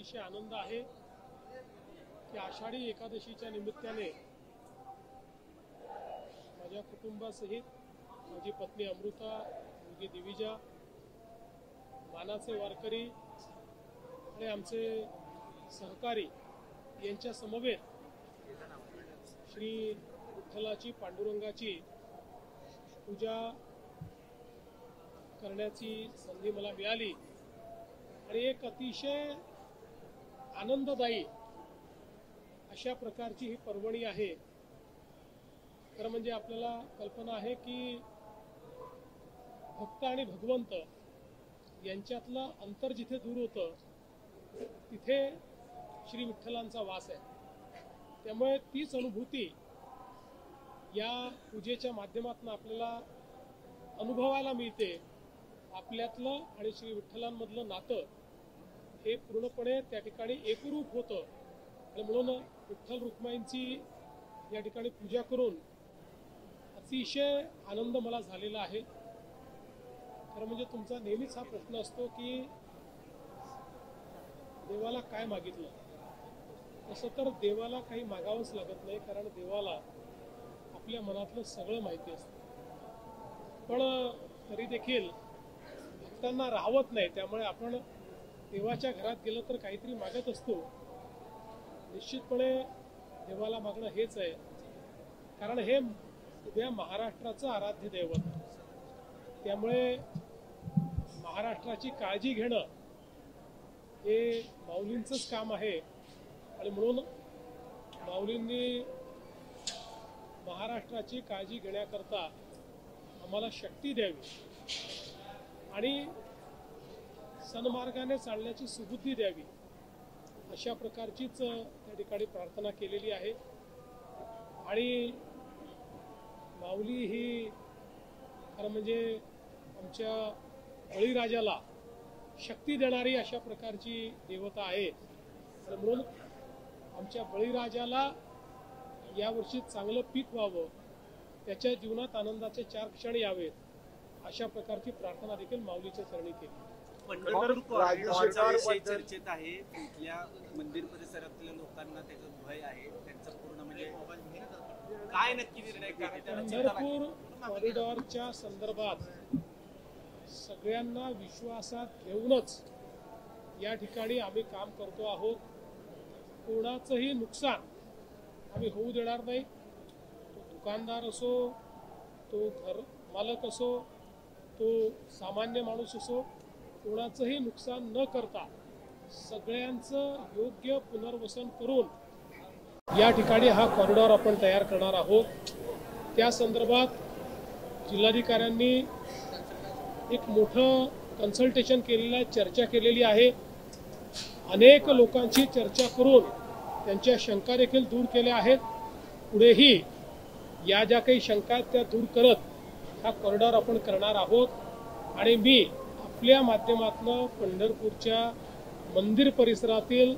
अतिशय आनंद आहे की आषाढी एकादशीच्या निमित्ताने माझ्या कुटुंबासहित माझी पत्नी अमृता, मुलगी दिविजा, मानाचे वारकरी आणि आमचे सहकारी यांच्या समवेत श्री विठ्ठलाची, पांडुरंगाची पूजा करण्याची संधी मला मिळाली आणि एक अतिशय आनंददायी अशा प्रकारची ही पर्वणी आहे। खरं म्हणजे आपल्याला कल्पना आहे की भक्त आणि भगवंत यांच्यातलं अंतर जिथे दूर होतं तिथे श्री विठ्ठलांचा वास आहे। त्यामुळे तीच अनुभूती या पूजेच्या माध्यमातून आपल्याला अनुभवायला मिळते। आपल्यातलं आणि श्री विठ्ठलांमधलं नातं हे पूर्णपणे त्या ठिकाणी एकरूप होतं आणि म्हणून विठ्ठल रुक्माईंची या ठिकाणी पूजा करून अतिशय आनंद मला झालेला आहे। खरं म्हणजे तुमचा नेहमीच हा प्रश्न असतो की देवाला काय मागितलं। तसं तर देवाला काही मागावंच लागत नाही, कारण देवाला आपल्या मनातलं सगळं माहिती असतं। पण तरी देखील भक्तांना राहवत नाही, त्यामुळे आपण देवाच्या घरात गेलं तर काहीतरी मागत असतो। निश्चितपणे देवाला मागणं हेच आहे, कारण हे उद्या महाराष्ट्राचं आराध्य दैवत, त्यामुळे महाराष्ट्राची काळजी घेणं हे माऊलींचंच काम आहे आणि म्हणून माऊलींनी महाराष्ट्राची काळजी घेण्याकरता आम्हाला शक्ती द्यावी आणि सन्मार्गाने चालण्याची सुबुद्धी द्यावी, अशा प्रकारचीच त्या ठिकाणी प्रार्थना केलेली आहे। आणि माऊली ही खरं म्हणजे आमच्या बळीराजाला शक्ती देणारी अशा प्रकारची देवता आहे आणि म्हणून आमच्या बळीराजाला यावर्षी चांगलं पीक व्हावं, त्याच्या जीवनात आनंदाचे 4 क्षण यावेत, अशा प्रकारची प्रार्थना देखील माऊलीच्या चरणी केली। चर्चेत आहे, इथल्या मंदिर परिसरातल्या लोकांना त्याचं भय आहे, त्यांचं पूर्ण म्हणजे काय नक्की निर्णय पंढरपूर कॉरिडॉरच्या संदर्भात सगळ्यांना विश्वासात घेऊनच या ठिकाणी आम्ही काम करतो आहोत। कोणाचंही नुकसान आम्ही होऊ देणार नाही। तो दुकानदार असो, तो घर मालक असो, तो सामान्य माणूस असो, कोणाचंही नुकसान न करता सगळ्यांचं योग्य पुनर्वसन करून या ठिकाणी हा कॉरिडॉर आपण तयार करणार आहोत। त्या संदर्भात जिल्हाधिकाऱ्यांनी एक मोठं कन्सल्टेशन केलेलं आहे, चर्चा केलेली आहे। अनेक लोकांची चर्चा करून त्यांच्या शंका देखील दूर केल्या आहेत। पुढेही या ज्या काही शंका आहेत त्या दूर करत हा कॉरिडॉर आपण करणार आहोत आणि मी आपल्या माध्यमातून पंढरपूरच्या मंदिर परिसरातील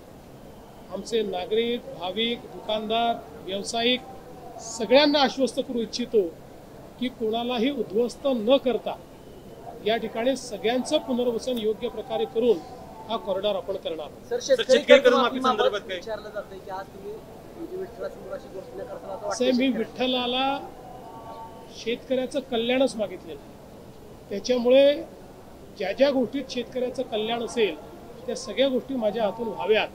आमचे नागरिक, भाविक, दुकानदार, व्यावसायिक सगळ्यांना आश्वस्त करू इच्छितो की कोणालाही उद्ध्वस्त न करता या ठिकाणी सगळ्यांचं पुनर्वसन योग्य प्रकारे करून हा कॉरिडॉर आपण करणार। मी विठ्ठलाला शेतकऱ्याचं कल्याणच मागितलेलं, त्याच्यामुळे ज्या ज्या गोष्टीत शेतकऱ्याचं कल्याण असेल त्या सगळ्या गोष्टी माझ्या हातून व्हाव्यात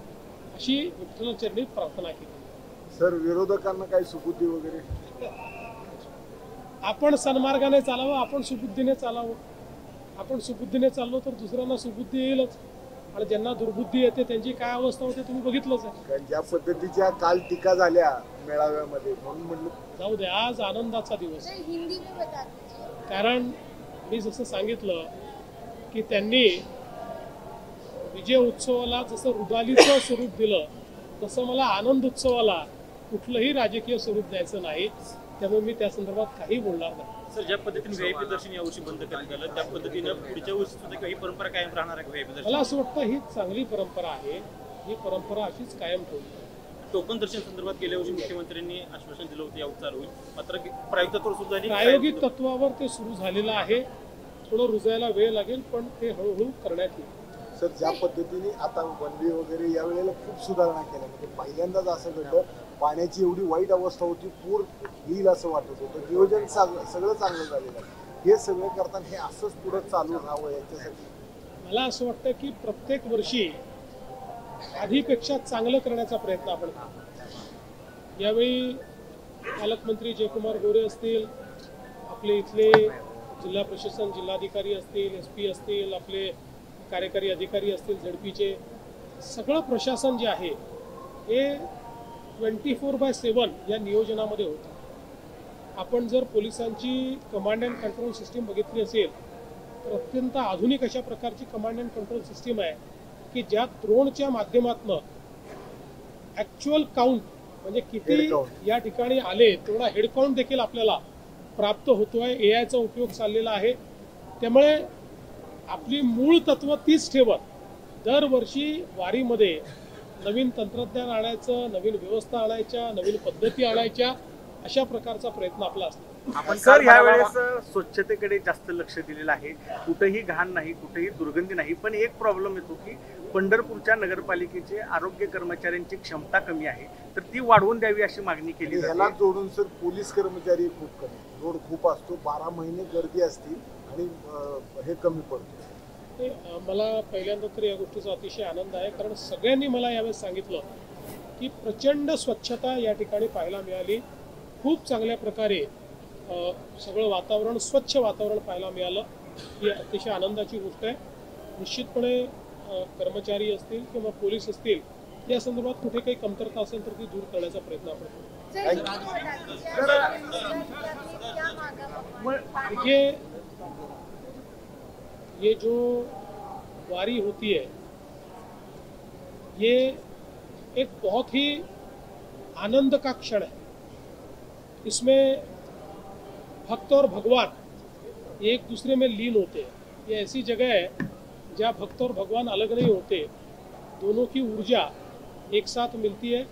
अशी विठ्ठलाचरणी प्रार्थना केली। सर, विरोधकांना काही सुबुद्धी वगैरे आपण सन्मार्गाने चालावं, आपण सुबुद्धीने चालावं। आपण सुबुद्धीने चाललो तर दुसऱ्यांना सुबुद्धी येईलच आणि ज्यांना दुर्बुद्धी येते त्यांची काय अवस्था होते तुम्ही बघितलंच आहे। ज्या पद्धतीच्या काल टीका झाल्या मेळाव्यामध्ये, म्हणून म्हणलं जाऊ दे, आज आनंदाचा दिवस, कारण मी जसं सांगितलं की त्यांनी विजय उत्सवाला जसं रुदालीचं स्वरूप दिलं तसं मला आनंद उत्सवाला कुठलंही राजकीय स्वरूप द्यायचं नाही, त्यामुळे मी त्या संदर्भात काही बोलणार नाही। सर, ज्या पद्धतीने व्हीआयपी दर्शन यावर्षी बंद करण्यात आलं त्या पद्धतीने पुढच्या वर्षी सुद्धा काही परंपरा कायम राहणार आहे? व्हीआयपी दर्शन, मला असं वाटतं ही चांगली परंपरा आहे, ही परंपरा अशीच कायम ठेवली। टोकन दर्शन संदर्भात गेल्या वर्षी मुख्यमंत्र्यांनी आश्वासन दिलं होतं यावर चालू होईल, मात्र प्रायोगिक तत्वावर सुद्धा प्रायोगिक तत्वावर ते सुरू झालेलं आहे। थोडं रुजायला वेळ लागेल, पण ते हळूहळू करण्यात येईल। सर ज्या पद्धतीने आता वनवे वगैरे या वेळेला खूप सुधारणा केल्या, म्हणजे पहिल्यांदाच असं घडलं, पाण्याची एवढी वाईट अवस्था होती, पूर येईल असं वाटत होतं, नियोजन सगळं चांगलं झालेलं आहे. हे सगळं करताना हे असंच पुढे चालू राहावं याच्यासाठी मला असं वाटतं की प्रत्येक वर्षी आधीपेक्षा चांगलं करण्याचा प्रयत्न आपण करू. यावेळी पालकमंत्री जयकुमार गोरे असतील, आपले इथले जिल्हा प्रशासन जिल्हाधिकारी असतील, SP असतील, आपले कार्यकारी अधिकारी असतील, झडपीचे सगळं प्रशासन जे आहे हे 24/7 या नियोजनामध्ये होतं. आपण जर पोलिसांची कमांड अँड कंट्रोल सिस्टीम बघितली असेल तर अत्यंत आधुनिक अशा प्रकारची कमांड अँड कंट्रोल सिस्टीम आहे की ज्या ड्रोनच्या माध्यमातून ॲक्च्युअल काउंट म्हणजे किती या ठिकाणी आले तेवढा हेड काउंट देखील आपल्याला प्राप्त होतोय. AIचा उपयोग चाललेला आहे. त्यामुळे आपली मूळ तत्व तीच ठेवत दरवर्षी वारीमध्ये नवीन तंत्रज्ञान आणायचं, नवीन व्यवस्था आणायच्या, नवीन पद्धती आणायच्या, अशा प्रकारचा प्रयत्न आपला असतो. आपण सर यावेळेस स्वच्छतेकडे जास्त लक्ष दिलेलं आहे. कुठेही घाण नाही, कुठेही दुर्गंधी नाही. पण एक प्रॉब्लेम येतो की पंढरपूरच्या नगरपालिकेचे आरोग्य कर्मचाऱ्यांची क्षमता कमी आहे, तर ती वाढवून द्यावी अशी मागणी केली ह्याला जाते. जोडून सर पोलीस कर्मचारी खूप कमी, लोड खूप असतो, 12 महिने गर्दी असते आणि हे कमी पडतो. मला पहिल्यांदा तर या गोष्टीचा अतिशय आनंद आहे, कारण सगळ्यांनी मला यावेळेस सांगितलं की प्रचंड स्वच्छता या ठिकाणी पाहायला मिळाली. खूप चांगल्या प्रकारे सगळं वातावरण, स्वच्छ वातावरण पाहायला मिळालं. ही अतिशय आनंदाची गोष्ट आहे. निश्चितपणे कर्मचारी असतील किंवा पोलीस असतील या संदर्भात कुठे काही कमतरता असेल तर ती दूर करण्याचा प्रयत्न आपण करू. ये जो वारी होती है ये एक बहुत ही आनंद का क्षण है. इसमें भक्त और भगवान एक दूसरे में लीन होते हैं. ये ऐसी जगह है जहाँ भक्त और भगवान अलग नहीं होते, दोनों की ऊर्जा एक साथ मिलती है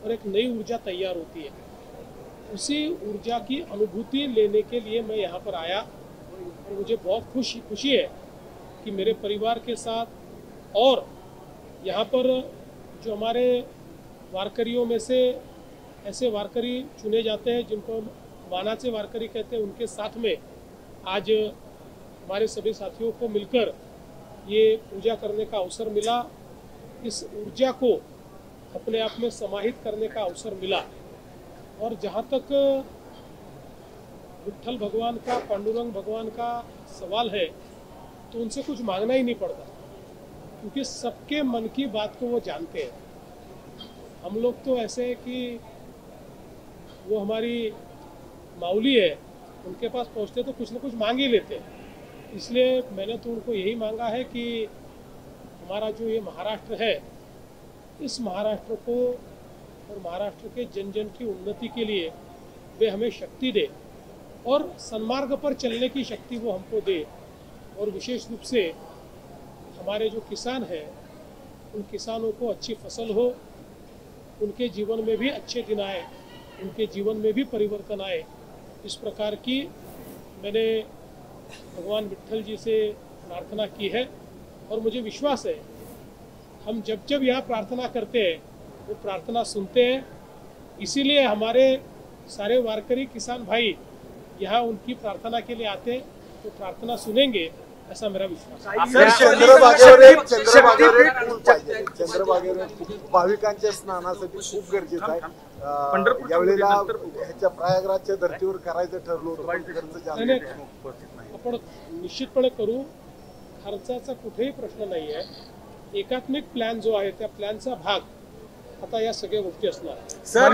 और एक नई ऊर्जा तैयार होती है. उसी ऊर्जा की अनुभूति लेने के लिए मैं यहाँ पर आया और मुझे बहुत खुशी है कि मेरे परिवार के साथ और यहाँ पर जो हमारे वारकरियों में से ऐसे वारकरी चुने जाते हैं जिनको मानाचे वारकरी कहते हैं, उनके साथ में आज हमारे सभी साथियों को मिलकर ये पूजा करने का अवसर मिला. इस ऊर्जा को अपने आप में समाहित करने का अवसर मिला. और जहाँ तक विट्ठल भगवान का, पांडुरंग भगवान का सवाल है तो उनसे कुछ मांगना ही नहीं पड़ता, क्योंकि सबके मन की बात को वो जानते हैं. हम लोग तो ऐसे है कि वो हमारी माऊली है, उनके पास पहुँचते तो कुछ न कुछ मांग ही लेते हैं. इसलिए मैंने तो उनको यही मांगा है कि हमारा जो ये महाराष्ट्र है, इस महाराष्ट्र को और महाराष्ट्र के जन जन की उन्नति के लिए वे हमें शक्ति दे और सन्मार्ग पर चलने की शक्ति वो हमको दे. और विशेष रूप से हमारे जो किसान हैं उन किसानों को अच्छी फसल हो, उनके जीवन में भी अच्छे दिन आए, उनके जीवन में भी परिवर्तन आए. इस प्रकार की मैंने भगवान विट्ठल जी से प्रार्थना की है और मुझे विश्वास है हम जब जब यहाँ प्रार्थना करते हैं वो प्रार्थना सुनते हैं. इसीलिए हमारे सारे वारकरी किसान भाई यहाँ उनकी प्रार्थना के लिए आते हैं, तो प्रार्थना सुनेंगे ऐसा मेरा विश्वास है. चंद्रभागेवर भाविकांच्या स्नानासाठी खूप गरजेचं आहे. यावेळेला ह्याच्या प्रयागराजच्या धर्तीवर करायचं ठरलो होतं, आपण निश्चितपणे करू. खर्चाचा कुठेही प्रश्न नाही आहे. एकात्मिक प्लॅन जो आहे त्या प्लॅनचा भाग आता या सगळ्या गोष्टी असणार. सर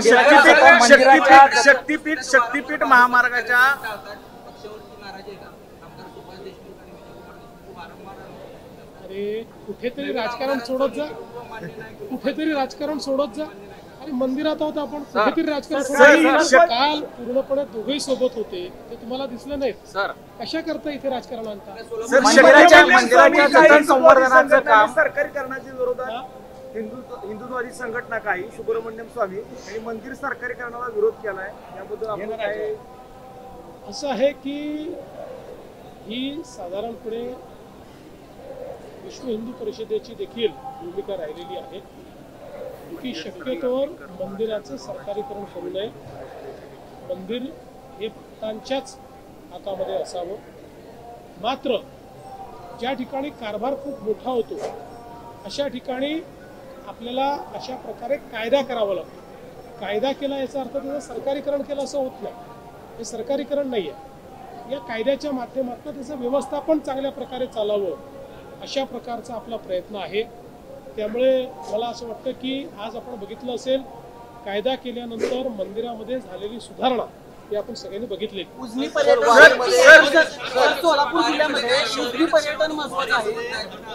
शक्तीपीठ महामार्गाच्या अरे कुठेतरी राजकारण सोडत जा, कुठेतरी राजकारण सोडत जा. अरे मंदिरात आहोत आपण, कुठेतरी राजकारण सोडत. काल पूर्णपणे दोघेही सोबत होते, ते तुम्हाला दिसलं नाहीत. कशा करता इथे राजकारण आणता? सरकारी करण्याच्या विरोधात हिंदुत्ववादी संघटना काही सुब्रमण्यम स्वामी आणि मंदिर सरकारी करण्याला विरोध केलाय, याबद्दल आपण काय? असं आहे की ही साधारणपणे विश्व हिंदू परिषदेची देखील भूमिका राहिलेली आहे की शक्यतोवर मंदिराचं सरकारीकरण करू नये. मंदिर हे भक्तांच्याच हातामध्ये असावं. मात्र ज्या ठिकाणी कारभार खूप मोठा होतो अशा ठिकाणी आपल्याला अशा प्रकारे कायदा करावा लागतो. कायदा केला याचा अर्थ त्याचं सरकारीकरण केलं असं होत नाही. हे सरकारीकरण नाही आहे. या कायद्याच्या माध्यमातून त्याचं व्यवस्थापन चांगल्या प्रकारे चालावं अशा प्रकारचा आपला प्रयत्न आहे. त्यामुळे मला असं वाटतं की आज आपण बघितलं असेल कायदा केल्यानंतर मंदिरामध्ये झालेली सुधारणा हे आपण सगळ्यांनी बघितली. उजनी पर्यटन सोलापूर जिल्ह्यामध्ये उजनी पर्यटन महत्वाचं आहे.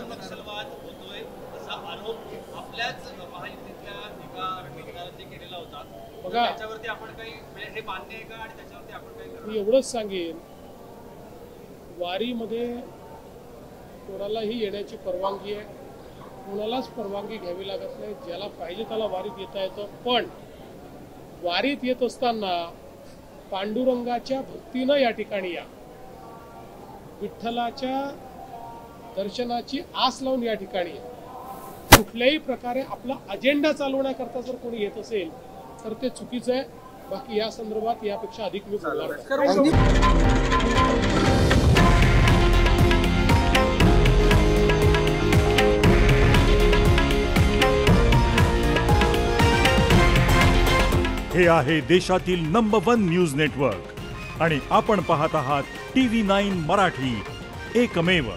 नक्षलवाद होतोय असा आरोप आपल्याच महायुतीतल्या एका रणनीतिकारांनी केलेला होता. बघा, त्याच्यावरती आपण काही म्हणजे हे मान्य आहे का आणि त्याच्यावरती आपण काही मी एवढंच सांगेन, वारीमध्ये कोणालाही येण्याची परवानगी आहे. कोणालाच परवानगी घ्यावी लागत नाही. ज्याला पाहिजे त्याला वारीत येता येतं. पण वारीत येत असताना पांडुरंगाच्या भक्तीनं या ठिकाणी या. विठ्ठलाच्या दर्शनाची आस लावून या ठिकाणी या. कुठल्याही प्रकारे आपला अजेंडा चालवण्याकरता जर कोणी येत असेल तर ते चुकीचं आहे. बाकी या संदर्भात यापेक्षा अधिक मी बोलणार नाही. हे आहे देशातील नंबर 1 न्यूज नेटवर्क आणि आपण पाहत आहात TV9 मराठी, एकमेव.